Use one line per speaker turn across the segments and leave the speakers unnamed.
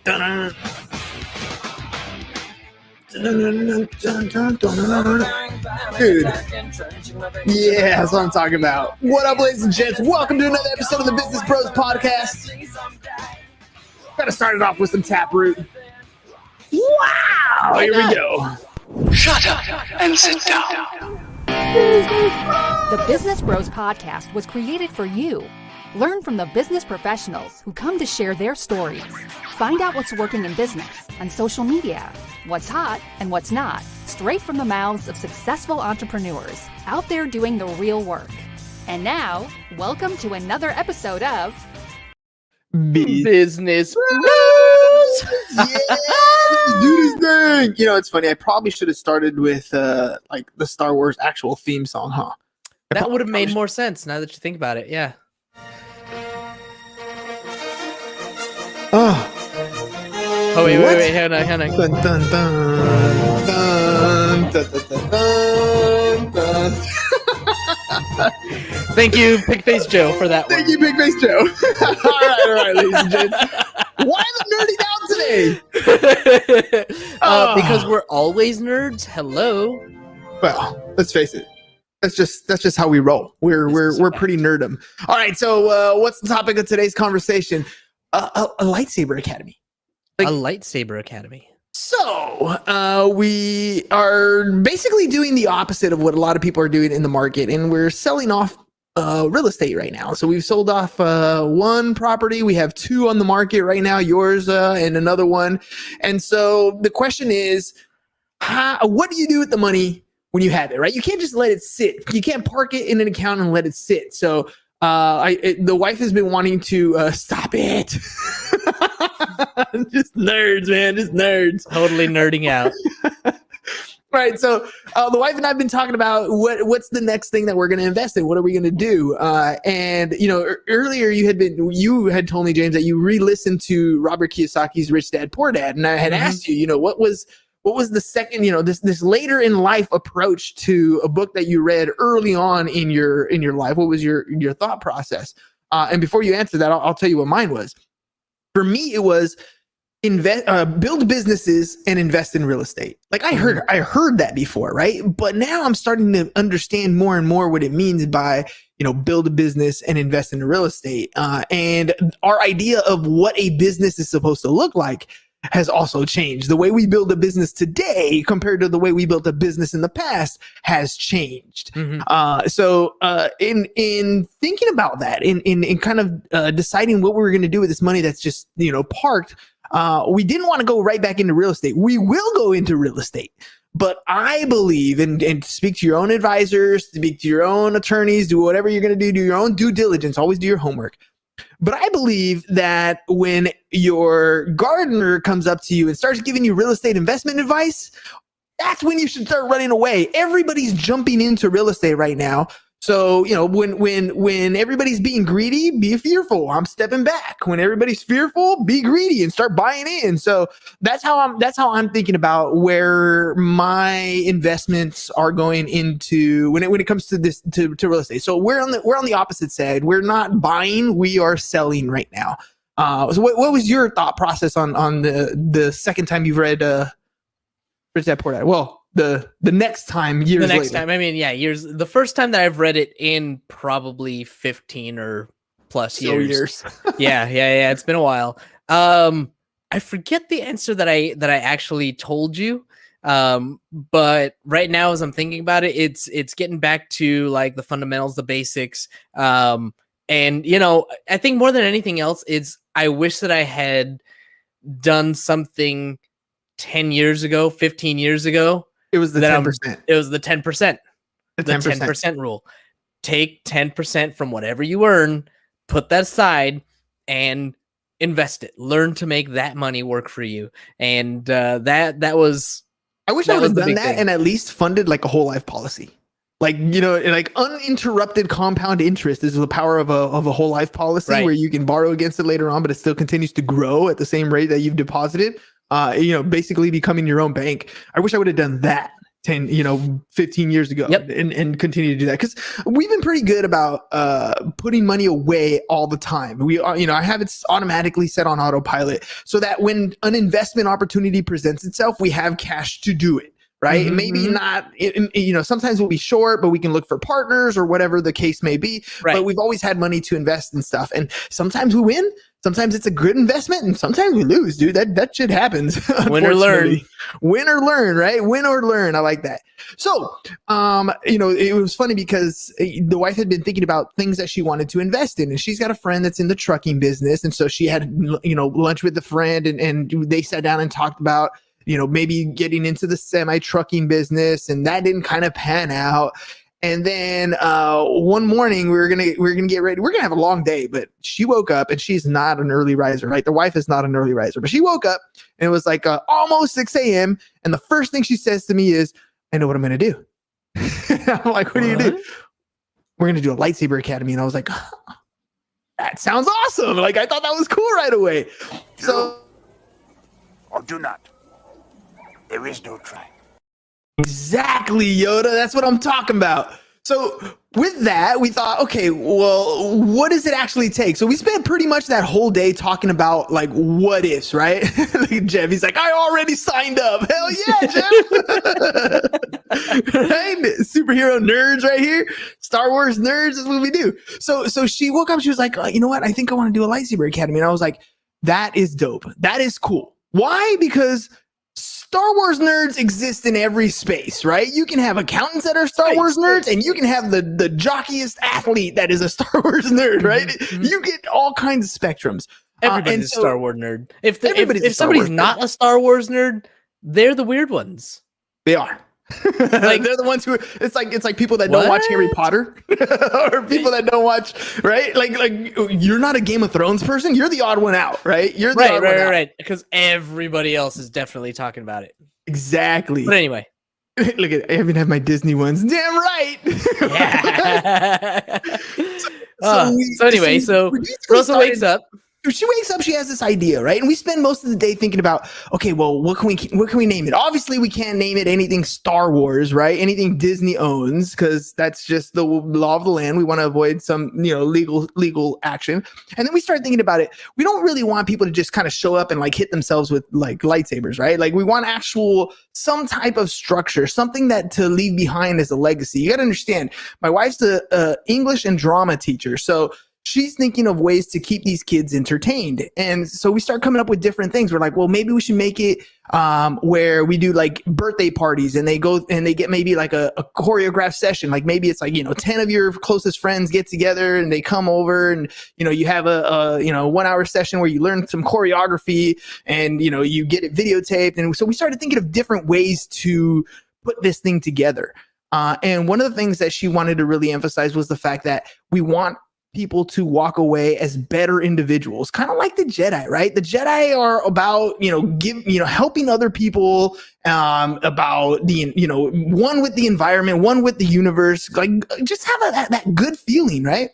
Yeah, that's what I'm talking about. What up, ladies and gents? Welcome to another episode of the Business Bros Podcast. Gotta start it off with some Taproot. Wow! Here we go.
Shut up and sit down.
The Business Bros Podcast was created for you. Learn from the business professionals who come to share their stories. Find out what's working in business, on social media, what's hot and what's not, straight from the mouths of successful entrepreneurs out there doing the real work. And now, welcome to another episode of
Business Bros. Yeah, let's do this thing. You know, it's funny. I probably should have started with like the Star Wars actual theme song, huh?
That would have made more sense now that you think about it. Yeah.
Oh,
wait, hang on.
Dun, dun, dun, dun, dun, dun, dun, dun.
Thank you, Big Face Joe, for that one.
Thank you, Big Face Joe. all right, ladies and gents. Why the nerdy down today?
Because we're always nerds. Hello.
Well, let's face it. That's just how we roll. We're pretty nerdum. All right, so what's the topic of today's conversation? A Lightsaber Academy.
A Lightsaber Academy.
So we are basically doing the opposite of what a lot of people are doing in the market, and we're selling off real estate right now. So we've sold off one property. We have two on the market right now, yours and another one. And so the question is, what do you do with the money when you have it, right? You can't just let it sit. You can't park it in an account and let it sit. So the wife has been wanting to stop it. Just nerds, man. Just nerds.
Totally nerding out.
Right. So the wife and I have been talking about what's the next thing that we're going to invest in. What are we going to do? And you know, earlier you had told me, James, that you re-listened to Robert Kiyosaki's Rich Dad Poor Dad, and I had asked you, what was the second, this later in life approach to a book that you read early on in your life? What was your thought process? And before you answer that, I'll tell you what mine was. For me, it was build businesses and invest in real estate. Like I heard that before, right? But now I'm starting to understand more and more what it means by, build a business and invest in real estate. And our idea of what a business is supposed to look like has also changed. The way we build a business today compared to the way we built a business in the past has changed. Mm-hmm. So in thinking about that, in kind of deciding what we were going to do with this money that's just, parked, we didn't want to go right back into real estate. We will go into real estate. But I believe, and speak to your own advisors, speak to your own attorneys, do whatever you're going to do your own due diligence, always do your homework. But I believe that when your gardener comes up to you and starts giving you real estate investment advice, that's when you should start running away. Everybody's jumping into real estate right now. So, when everybody's being greedy, be fearful. I'm stepping back. When everybody's fearful, be greedy and start buying in. So that's how I'm thinking about where my investments are going into when it comes to this to real estate. So we're on the opposite side. We're not buying, we are selling right now. So what was your thought process on the second time you've read Rich Dad Poor Dad? Well, the next time, years later. The next
time, years. The first time that I've read it in probably 15 or plus years. Yeah. It's been a while. I forget the answer that I actually told you. But right now, as I'm thinking about it, it's getting back to like the fundamentals, the basics. And I think more than anything else, I wish that I had done something 10 years ago, 15 years ago.
It was the 10%.
It was the 10%. The 10% rule. Take 10% from whatever you earn, put that aside, and invest it. Learn to make that money work for you. And that was.
I wish I would have done that and at least funded like a whole life policy. Like, like uninterrupted compound interest is the power of a whole life policy, right, where you can borrow against it later on, but it still continues to grow at the same rate that you've deposited. Basically becoming your own bank. I wish I would have done that 15 years ago,
Yep.
and continue to do that, because we've been pretty good about putting money away all the time. We are, I have it automatically set on autopilot so that when an investment opportunity presents itself, we have cash to do it. Right.
Mm-hmm.
Maybe not, sometimes we'll be short, but we can look for partners or whatever the case may be.
Right.
But we've always had money to invest in stuff. And sometimes we win. Sometimes it's a good investment, and sometimes we lose, dude. That shit happens.
Win or learn.
Win or learn, right? Win or learn. I like that. So, it was funny because the wife had been thinking about things that she wanted to invest in, and she's got a friend that's in the trucking business. And so she had, lunch with the friend, and they sat down and talked about, maybe getting into the semi-trucking business, and that didn't kind of pan out. And then one morning we were gonna get ready. We're gonna have a long day, but she woke up, and she's not an early riser, right? The wife is not an early riser, but she woke up and it was like almost 6 a.m. And the first thing she says to me is, "I know what I'm gonna do." I'm like, "What are you gonna do?" "We're gonna do a Lightsaber Academy." And I was like, "Oh, that sounds awesome!" Like, I thought that was cool right away. So,
or do not. There is no try.
exactly, Yoda. That's what I'm talking about. So with that, we thought, okay, well, what does it actually take? So we spent pretty much that whole day talking about like what ifs, right? Like Jeff, he's like, "I already signed up." Hell yeah, Jeff. Right? Superhero nerds right here. Star Wars nerds is what we do. So she woke up, she was like, "You know what? I think I want to do a Lightsaber Academy." And I was like, that is dope. That is cool. Why? Because Star Wars nerds exist in every space, right? You can have accountants that are Star Wars nerds, and you can have the jockiest athlete that is a Star Wars nerd, right? Mm-hmm. You get all kinds of spectrums.
Everybody's a Star Wars nerd. If somebody's not a Star Wars nerd, they're the weird ones.
They are. Like they're the ones who it's like people that don't watch Harry Potter or people that don't watch, right? Like you're not a Game of Thrones person. You're the odd one out, right? You're the odd one out. Right.
Because everybody else is definitely talking about it.
Exactly.
But anyway,
look at, I even have my Disney ones. Damn right.
Yeah. So Russell wakes up.
She wakes up, she has this idea, right? And we spend most of the day thinking about, okay, well, what can we name it? Obviously, we can't name it anything Star Wars, right? Anything Disney owns, because that's just the law of the land. We want to avoid some, legal action. And then we start thinking about it. We don't really want people to just kind of show up and like hit themselves with like lightsabers, right? Like we want some type of structure, something that to leave behind as a legacy. You got to understand, my wife's a English and drama teacher, so she's thinking of ways to keep these kids entertained. And so we start coming up with different things. We're like, well, maybe we should make it where we do like birthday parties, and they go and they get maybe like a choreographed session. Like maybe it's like, 10 of your closest friends get together and they come over, and, you have a 1 hour session where you learn some choreography, and, you get it videotaped. And so we started thinking of different ways to put this thing together. And one of the things that she wanted to really emphasize was the fact that we want people to walk away as better individuals, kind of like the Jedi, right? The Jedi are about, helping other people, about the, one with the environment, one with the universe, like just have that good feeling, right?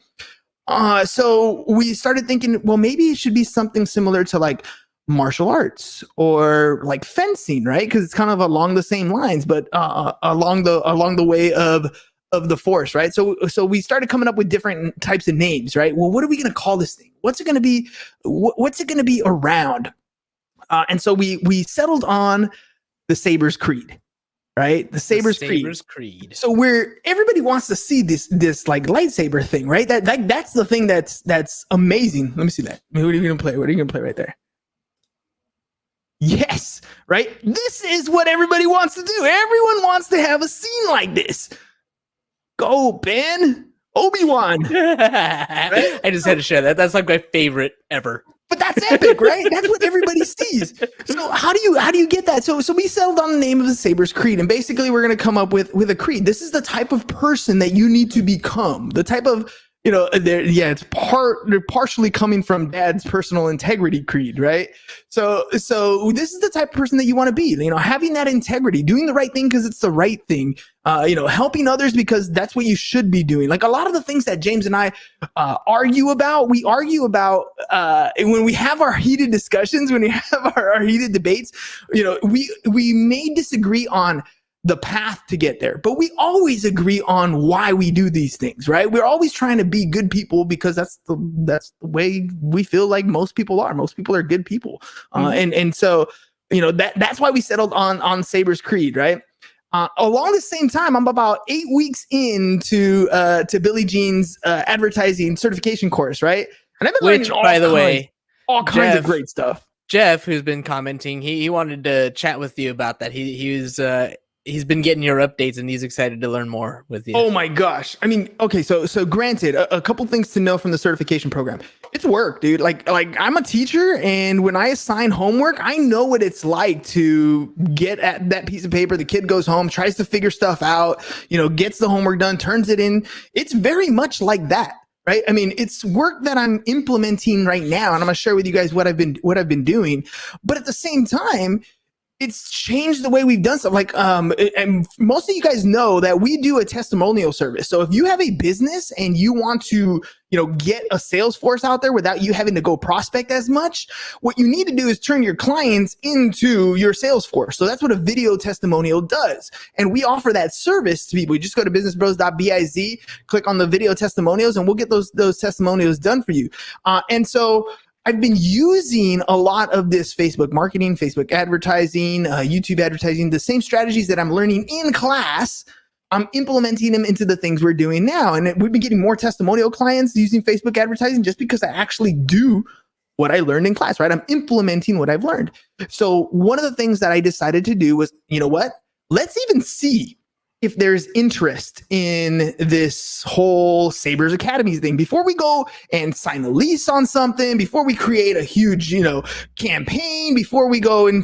So we started thinking, well, maybe it should be something similar to like martial arts or like fencing, right? Because it's kind of along the same lines, but along the way of the Force, right? So we started coming up with different types of names, right? Well, what are we going to call this thing? What's it going to be? What's it going to be around? And so we settled on the Sabers Creed, right? The Sabers Creed. So where everybody wants to see this like lightsaber thing, right? That's the thing that's amazing. Let me see that. What are you going to play? What are you going to play right there? Yes, right? This is what everybody wants to do. Everyone wants to have a scene like this. Go, Ben. Obi-Wan.
Right? I just had to share that. That's like my favorite ever.
But that's epic, right? That's what everybody sees. So how do you get that? So we settled on the name of the Sabers Creed, and basically we're going to come up with a creed. This is the type of person that you need to become. The type of it's partially coming from Dad's personal integrity creed, right? So this is the type of person that you want to be, having that integrity, doing the right thing because it's the right thing, helping others because that's what you should be doing. Like a lot of the things that James and I argue about when we have our heated discussions, when we have our heated debates, we may disagree on the path to get there, but we always agree on why we do these things, right? We're always trying to be good people because that's the way we feel like most people are. Most people are good people. And so, that's why we settled on Saber's Creed, right? Along the same time, I'm about 8 weeks into to Billie Jean's advertising certification course, right? And I've been learning all kinds of great stuff.
Jeff, who's been commenting, he wanted to chat with you about that. He's been getting your updates and he's excited to learn more with you.
Oh my gosh. I mean, okay, so granted, a couple things to know from the certification program. It's work, dude. Like I'm a teacher, and when I assign homework, I know what it's like to get at that piece of paper. The kid goes home, tries to figure stuff out, gets the homework done, turns it in. It's very much like that. Right. I mean, it's work that I'm implementing right now, and I'm going to share with you guys what I've been doing. But at the same time, it's changed the way we've done stuff. Like, and most of you guys know that we do a testimonial service. So if you have a business and you want to, get a sales force out there without you having to go prospect as much, what you need to do is turn your clients into your sales force. So that's what a video testimonial does. And we offer that service to people. You just go to businessbros.biz, click on the video testimonials, and we'll get those testimonials done for you. And so I've been using a lot of this Facebook marketing, Facebook advertising, YouTube advertising, the same strategies that I'm learning in class. I'm implementing them into the things we're doing now. And we've been getting more testimonial clients using Facebook advertising just because I actually do what I learned in class, right? I'm implementing what I've learned. So one of the things that I decided to do was, you know what? Let's even see if there's interest in this whole Sabers Academy thing before we go and sign a lease on something, before we create a huge, campaign, before we go and,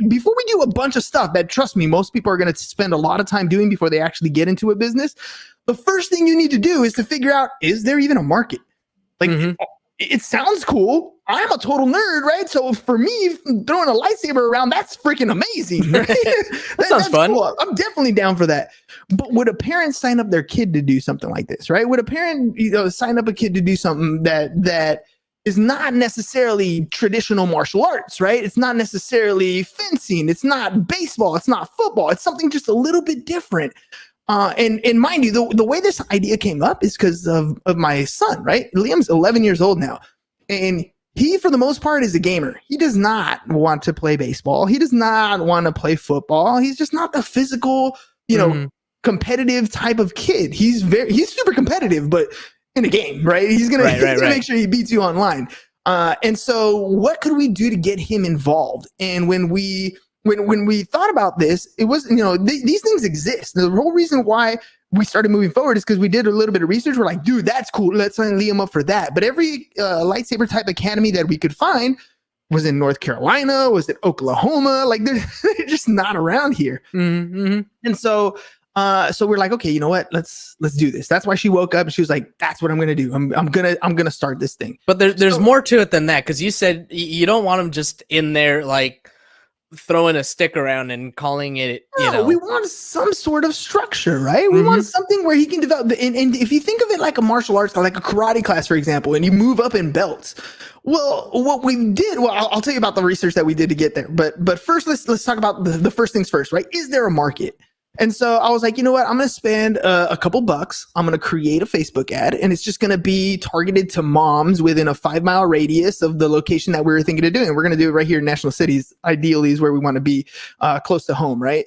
before we do a bunch of stuff that, trust me, most people are going to spend a lot of time doing before they actually get into a business. The first thing you need to do is to figure out, is there even a market? Like, it sounds cool. I'm a total nerd, right? So for me, throwing a lightsaber around, that's freaking amazing, right?
That sounds fun.
Cool. I'm definitely down for that. But would a parent sign up their kid to do something like this, right? Would a parent, sign up a kid to do something that is not necessarily traditional martial arts, right? It's not necessarily fencing. It's not baseball. It's not football. It's something just a little bit different. And mind you, the way this idea came up is because of my son, right? Liam's 11 years old now. And he, for the most part, is a gamer. He does not want to play baseball. He does not want to play football. He's just not the physical, competitive type of kid. He's super competitive, but in a game, right? He's gonna make sure he beats you online. And so what could we do to get him involved? And when we thought about this, it was, these things exist. The whole reason why we started moving forward is because we did a little bit of research. We're like, dude, that's cool. Let's sign Liam up for that. But every lightsaber type academy that we could find was in North Carolina, was in Oklahoma. Like they're just not around here. And so we're like, okay, you know what? Let's do this. That's why she woke up and she was like, that's what I'm going to do. I'm going to start this thing.
But there's more to it than that. Cause you said you don't want them just in there, like throwing a stick around and calling it,
we want some sort of structure, right? We want something where he can develop. And if you think of it like a martial arts, like a karate class, for example, and you move up in belts. Well, what we did, I'll tell you about the research that we did to get there. But first, let's talk about the first things first, right? Is there a market? And so I was like, you know what? I'm going to spend a couple bucks. I'm going to create a Facebook ad, and it's just going to be targeted to moms within a 5-mile radius of the location that we were thinking of doing. We're going to do it right here in National Cities. Ideally is where we want to be, close to home, right?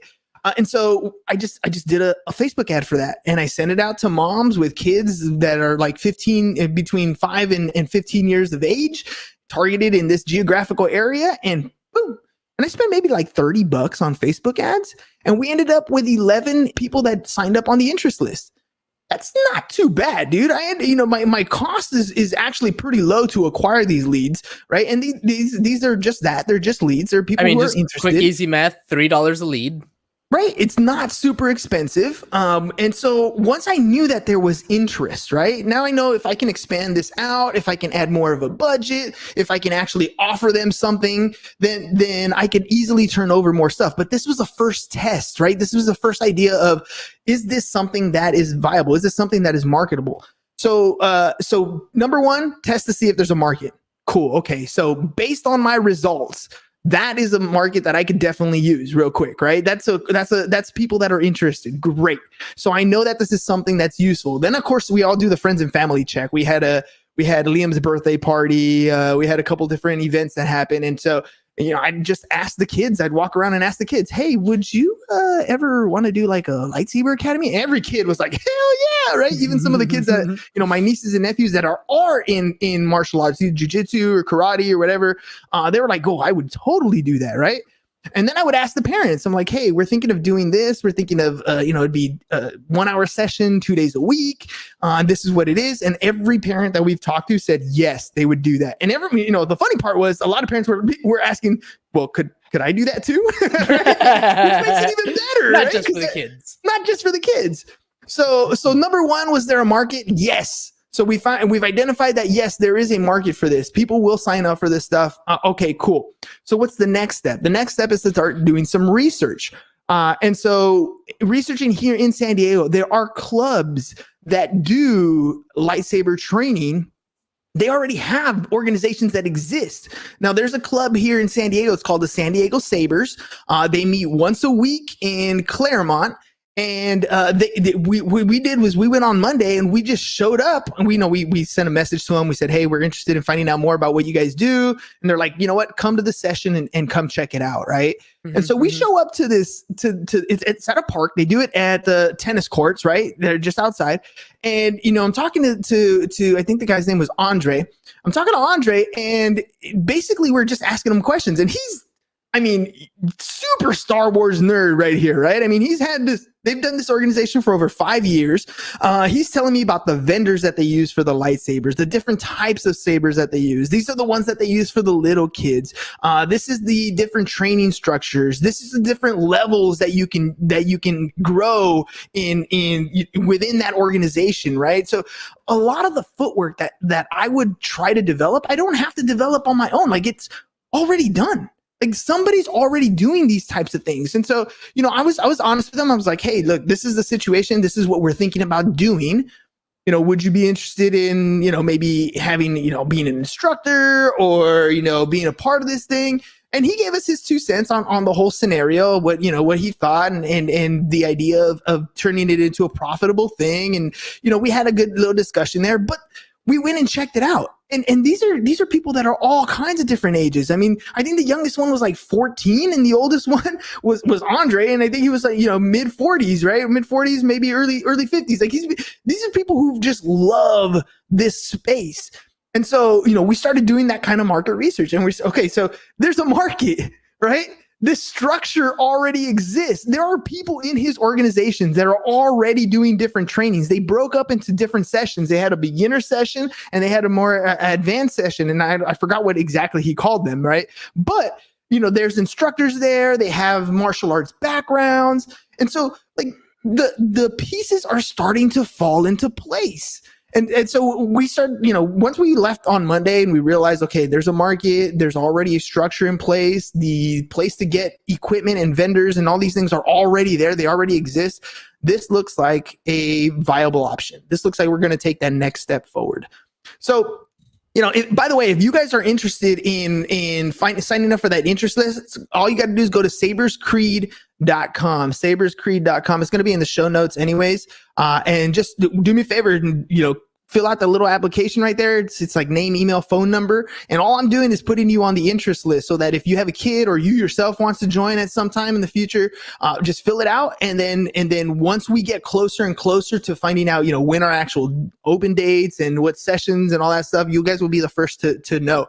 And so I just did a Facebook ad for that, and I sent it out to moms with kids that are like between 5 and 15 years of age, targeted in this geographical area, and boom. And I spent maybe like $30 on Facebook ads, and we ended up with 11 people that signed up on the interest list. That's not too bad, dude. I had, my cost is actually pretty low to acquire these leads, right? And these are just that. They're just leads. They're people who are interested.
Quick, easy math, $3 a lead.
Right. It's not super expensive. And so once I knew that there was interest, right, now I know if I can expand this out, if I can add more of a budget, if I can actually offer them something, then I could easily turn over more stuff. But this was a first test, right? This was the first idea of, is this something that is viable? Is this something that is marketable? So number one, test to see if there's a market. Cool. Okay. So based on my results, that is a market that I could definitely use real quick, right? That's people that are interested. Great. So I know that this is something that's useful. Then of course we all do the friends and family check. We had Liam's birthday party. We had a couple different events that happened. And so, I'd just ask the kids, I'd walk around and ask the kids, hey, would you ever want to do like a Lightsaber Academy? Every kid was like, hell yeah, right? Even some of the kids that, my nieces and nephews that are in martial arts, jiu-jitsu or karate or whatever, they were like, oh, I would totally do that, right? And then I would ask the parents, I'm like, hey, we're thinking of doing this. We're thinking of, it'd be a 1 hour session, 2 days a week. This is what it is. And every parent that we've talked to said, yes, they would do that. And the funny part was a lot of parents were asking, well, could I do that too? Which makes it even better.
Not
right?
just for the kids.
Not just for the kids. So number one, was there a market? Yes. So we've identified that, yes, there is a market for this. People will sign up for this stuff. Okay, cool. So what's the next step? The next step is to start doing some research. And so researching here in San Diego, there are clubs that do lightsaber training. They already have organizations that exist. Now, there's a club here in San Diego. It's called the San Diego Sabers. They meet once a week in Claremont. And we went on Monday and we just showed up and we sent a message to them. We said, hey, we're interested in finding out more about what you guys do. And they're like, you know what, come to the session and come check it out. Right. And so we show up to this, it's at a park. They do it at the tennis courts, right? They're just outside. And, I'm talking to I think the guy's name was Andre. I'm talking to Andre and basically we're just asking him questions and he's, super Star Wars nerd right here, right? They've done this organization for over 5 years. He's telling me about the vendors that they use for the lightsabers, the different types of sabers that they use. These are the ones that they use for the little kids. This is the different training structures. This is the different levels that you can grow in within that organization, right? So a lot of the footwork that I would try to develop, I don't have to develop on my own. Like it's already done. Like somebody's already doing these types of things. And so, I was honest with them. I was like, hey, look, this is the situation. This is what we're thinking about doing. Would you be interested in, maybe having, being an instructor or, being a part of this thing? And he gave us his 2 cents on the whole scenario, what he thought and the idea of turning it into a profitable thing. And, we had a good little discussion there, but we went and checked it out. And these are people that are all kinds of different ages. I think the youngest one was like 14 and the oldest one was Andre. And I think he was like, mid 40s, right? Mid 40s, maybe early 50s. Like these are people who just love this space. And so, we started doing that kind of market research and so there's a market, right? This structure already exists. There are people in his organizations that are already doing different trainings. They broke up into different sessions. They had a beginner session and they had a more advanced session. And I forgot what exactly he called them, right? But, there's instructors there. They have martial arts backgrounds. And so like the pieces are starting to fall into place. And so we started, once we left on Monday and we realized, okay, there's a market, there's already a structure in place, the place to get equipment and vendors and all these things are already there. They already exist. This looks like a viable option. This looks like we're going to take that next step forward. So, by the way, if you guys are interested in signing up for that interest list, all you got to do is go to saberscreed.com, saberscreed.com. It's going to be in the show notes anyways. And just do me a favor and, fill out the little application right there. It's like name, email, phone number. And all I'm doing is putting you on the interest list so that if you have a kid or you yourself wants to join at some time in the future, just fill it out. And then once we get closer and closer to finding out, when our actual open dates and what sessions and all that stuff, you guys will be the first to know.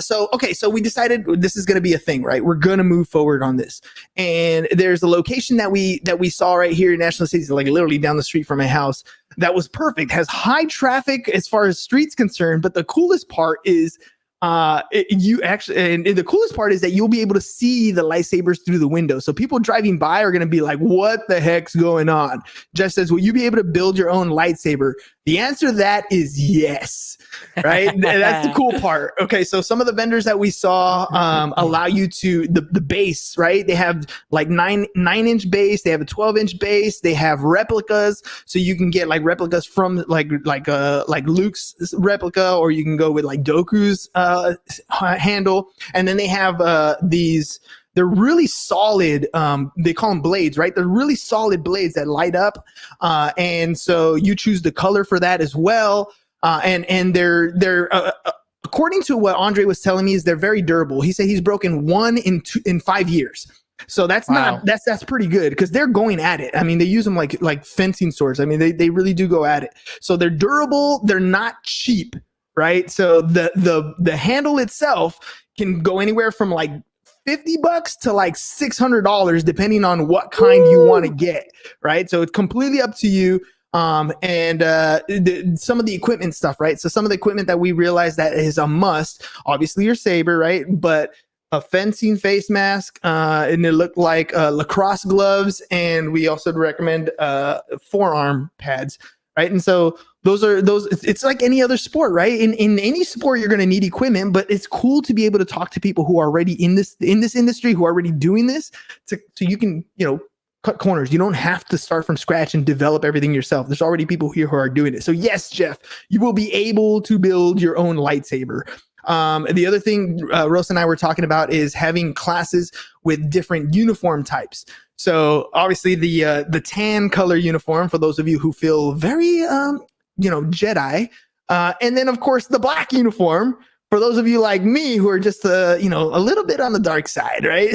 So we decided this is going to be a thing, right? We're going to move forward on this. And there's a location that we saw right here in National City, like literally down the street from my house. That was perfect, has high traffic as far as streets concerned. But the coolest part is the coolest part is that you'll be able to see the lightsabers through the window. So people driving by are going to be like, what the heck's going on? Jeff says, will you be able to build your own lightsaber? The answer to that is yes, right? That's the cool part. Okay, so some of the vendors that we saw allow you to, the base, right? They have like 9-inch base, they have a 12-inch base, they have replicas, so you can get like replicas from like Luke's replica, or you can go with like Dooku's handle, and then they have these. They're really solid. They call them blades, right? They're really solid blades that light up, and so you choose the color for that as well. And they're according to what Andre was telling me, is they're very durable. He said he's broken one in 5 years. So that's that's pretty good, because they're going at it. I mean, they use them like fencing swords. I mean, they really do go at it. So they're durable. They're not cheap, right? So the handle itself can go anywhere from like $50 to like $600, depending on what kind you want to get, right? So it's completely up to you. Some of the equipment stuff, right? So some of the equipment that we realize that is a must, obviously your saber, right? But a fencing face mask, and it looked like lacrosse gloves, and we also recommend forearm pads, right? And so those, it's like any other sport, right? In any sport, you're going to need equipment, but it's cool to be able to talk to people who are already in this industry, who are already doing this, so you can, cut corners. You don't have to start from scratch and develop everything yourself. There's already people here who are doing it. So yes, Jeff, you will be able to build your own lightsaber. The other thing Rosa and I were talking about is having classes with different uniform types. So obviously the tan color uniform for those of you who feel very Jedi, and then of course the black uniform for those of you like me who are just a little bit on the dark side, right?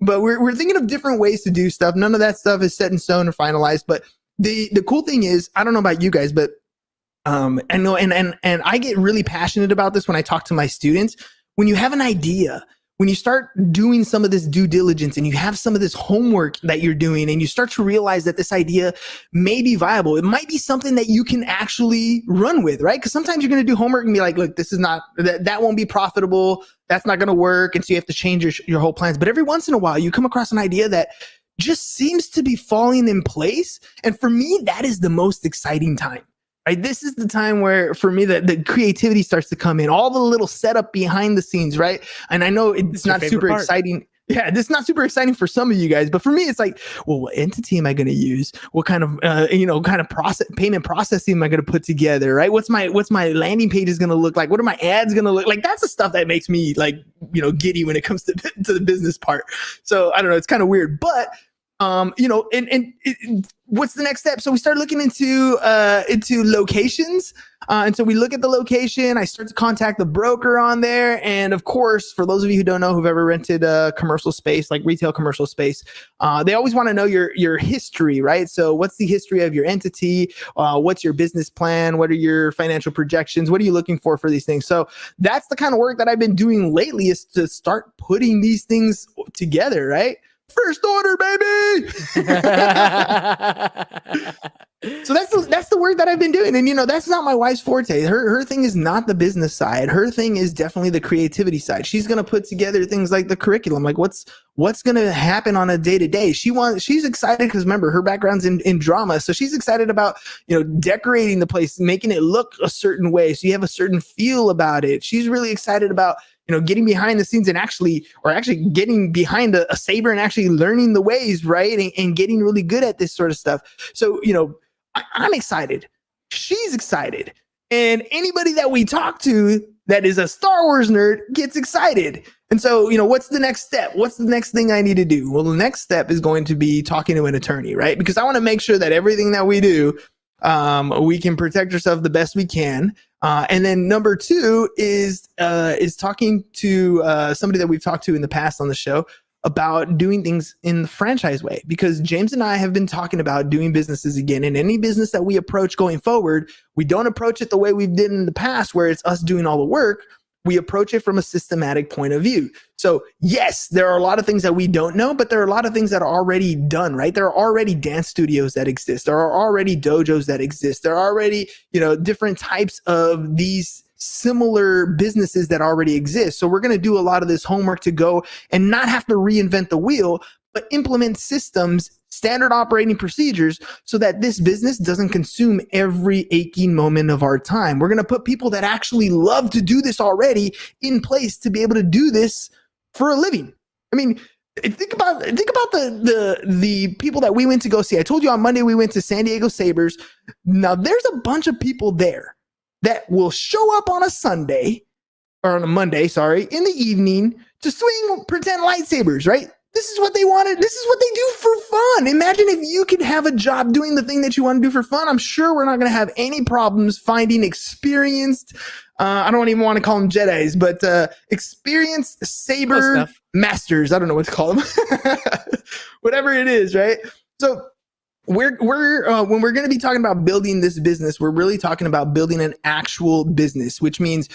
But we're thinking of different ways to do stuff. None of that stuff is set in stone or finalized. But the cool thing is, I don't know about you guys, but I know, and I get really passionate about this when I talk to my students. When you have an idea, when you start doing some of this due diligence and you have some of this homework that you're doing, and you start to realize that this idea may be viable, it might be something that you can actually run with, right? Because sometimes you're going to do homework and be like, look, this is not, that won't be profitable. That's not going to work. And so you have to change your whole plans. But every once in a while, you come across an idea that just seems to be falling in place. And for me, that is the most exciting time. Right? This is the time where, for me, the creativity starts to come in, all the little setup behind the scenes, right? And I know it's not super exciting. Yeah, this is not super exciting for some of you guys, but for me, it's like, well, what entity am I going to use? What kind of, payment processing am I going to put together, right? What's my landing page is going to look like? What are my ads going to look like? That's the stuff that makes me giddy when it comes to the business part. So I don't know, it's kind of weird, but what's the next step? So we start looking into locations. And so we look at the location. I start to contact the broker on there. And of course, for those of you who don't know, who've ever rented a commercial space, like retail commercial space, they always want to know your history, right? So what's the history of your entity? What's your business plan? What are your financial projections? What are you looking for these things? So that's the kind of work that I've been doing lately, is to start putting these things together, right? First order, baby. So that's the work that I've been doing. And that's not my wife's forte. Her thing is not the business side. Her thing is definitely the creativity side. She's going to put together things like the curriculum, like what's going to happen on a day-to-day. She's excited because, remember, her background's in drama. So she's excited about, decorating the place, making it look a certain way, so you have a certain feel about it. She's really excited about getting behind the scenes and actually getting behind a saber and actually learning the ways, right? And getting really good at this sort of stuff. So, I'm excited. She's excited. And anybody that we talk to that is a Star Wars nerd gets excited. And so, what's the next step? What's the next thing I need to do? Well, the next step is going to be talking to an attorney, right? Because I want to make sure that everything that we do, we can protect ourselves the best we can. And then number two is talking to somebody that we've talked to in the past on the show about doing things in the franchise way, because James and I have been talking about doing businesses again. And any business that we approach going forward, we don't approach it the way we've did in the past, where it's us doing all the work. We approach it from a systematic point of view. So yes, there are a lot of things that we don't know, but there are a lot of things that are already done, right? There are already dance studios that exist. There are already dojos that exist. There are already, different types of these similar businesses that already exist. So we're going to do a lot of this homework to go and not have to reinvent the wheel, but implement systems, standard operating procedures, so that this business doesn't consume every aching moment of our time. We're going to put people that actually love to do this already in place to be able to do this for a living. I mean, think about the people that we went to go see. I told you on Monday we went to San Diego Sabres. Now there's a bunch of people there that will show up on a Sunday or on a Monday, sorry, in the evening to swing pretend lightsabers, right? This is what they wanted. This is what they do for fun. Imagine if you could have a job doing the thing that you want to do for fun. I'm sure we're not going to have any problems finding experienced, I don't even want to call them Jedis, but experienced saber masters. I don't know what to call them. Whatever it is, right? So we're when we're going to be talking about building this business, we're really talking about building an actual business, which means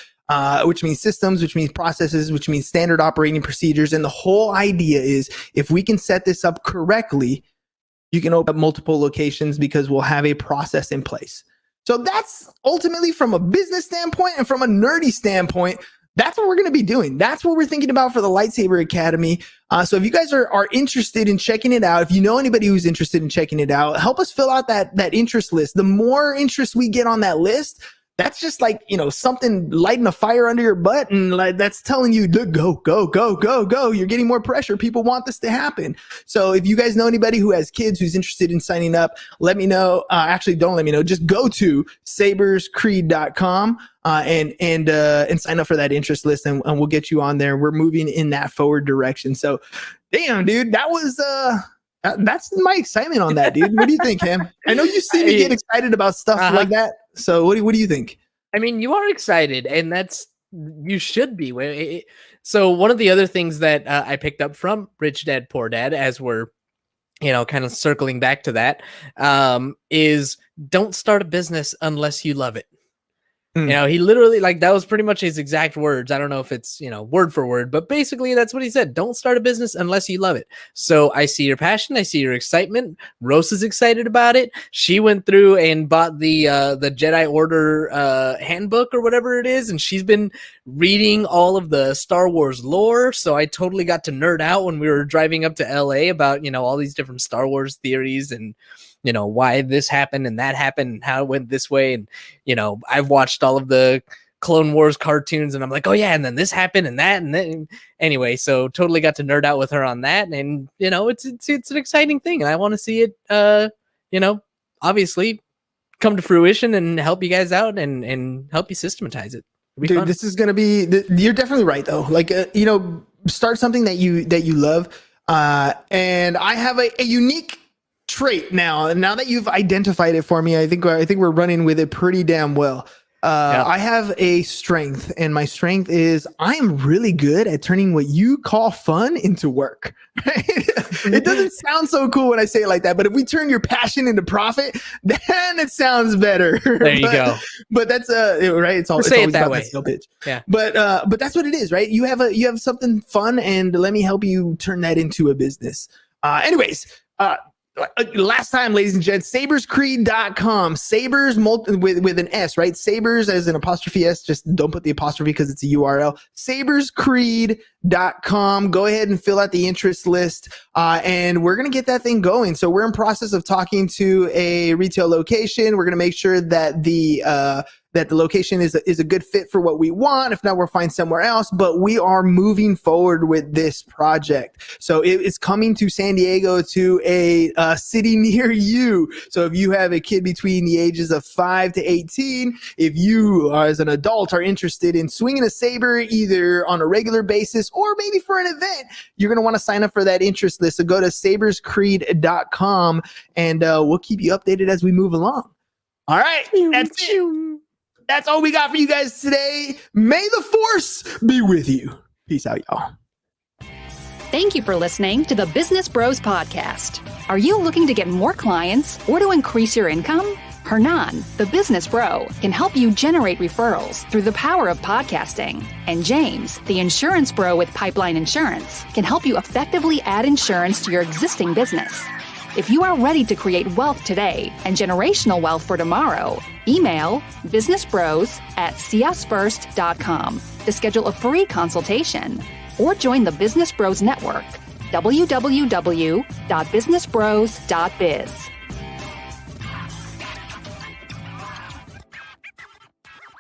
systems, which means processes, which means standard operating procedures. And the whole idea is if we can set this up correctly, you can open up multiple locations because we'll have a process in place. So that's ultimately from a business standpoint, and from a nerdy standpoint, that's what we're going to be doing. That's what we're thinking about for the Lightsaber Academy. So if you guys are interested in checking it out, if you know anybody who's interested in checking it out, help us fill out that interest list. The more interest we get on that list, that's just like, something lighting a fire under your butt, and like that's telling you to go, go, go, go, go. You're getting more pressure. People want this to happen. So if you guys know anybody who has kids who's interested in signing up, let me know. Actually, don't let me know. Just go to saberscreed.com and sign up for that interest list, and we'll get you on there. We're moving in that forward direction. So, damn, dude, that was that's my excitement on that, dude. What do you think, Ham? I know you seem to get excited about stuff like that. So what do you think?
I mean, you are excited, and you should be. So one of the other things that I picked up from Rich Dad, Poor Dad, as we're, kind of circling back to that, is don't start a business unless you love it. He literally, that was pretty much his exact words. I don't know if it's, word for word, but basically that's what he said. Don't start a business unless you love it. So I see your passion. I see your excitement. Rose is excited about it. She went through and bought the Jedi Order handbook or whatever it is. And she's been reading all of the Star Wars lore. So I totally got to nerd out when we were driving up to LA about, all these different Star Wars theories and, why this happened and that happened and how it went this way. And, I've watched all of the Clone Wars cartoons and I'm like, oh yeah. And then this happened and that. And then anyway, so totally got to nerd out with her on that. And, it's an exciting thing. And I want to see it, obviously come to fruition and help you guys out and help you systematize it.
Dude, fun. This is going to be, you're definitely right though. Start something that you love. And I have a unique trait now that you've identified it for me. I think we're running with it pretty damn well. I have a strength, and my strength is I am really good at turning what you call fun into work. Right? It doesn't sound so cool when I say it like that, but if we turn your passion into profit, then it sounds better.
There you go.
But that's right. It's always that way. Pitch. Yeah. But that's what it is, right? You have something fun, and let me help you turn that into a business. Anyways. Last time, ladies and gents, saberscreed.com. Sabers with an S, right? Sabers as an apostrophe S. Just don't put the apostrophe because it's a URL. Saberscreed.com. Go ahead and fill out the interest list, and we're going to get that thing going. So we're in process of talking to a retail location. We're going to make sure that the location is a good fit for what we want. If not, we'll find somewhere else. But we are moving forward with this project. So it's coming to San Diego, to a city near you. So if you have a kid between the ages of 5 to 18, if you as an adult are interested in swinging a saber either on a regular basis or maybe for an event, you're going to want to sign up for that interest list. So go to saberscreed.com, and we'll keep you updated as we move along. All right, that's it. That's all we got for you guys today. May the Force be with you. Peace out, y'all.
Thank you for listening to the Business Bros Podcast. Are you looking to get more clients or to increase your income? Hernan, the business bro, can help you generate referrals through the power of podcasting. And James, the insurance bro with Pipeline Insurance, can help you effectively add insurance to your existing business. If you are ready to create wealth today and generational wealth for tomorrow, email businessbros@csfirst.com to schedule a free consultation, or join the Business Bros Network, www.businessbros.biz.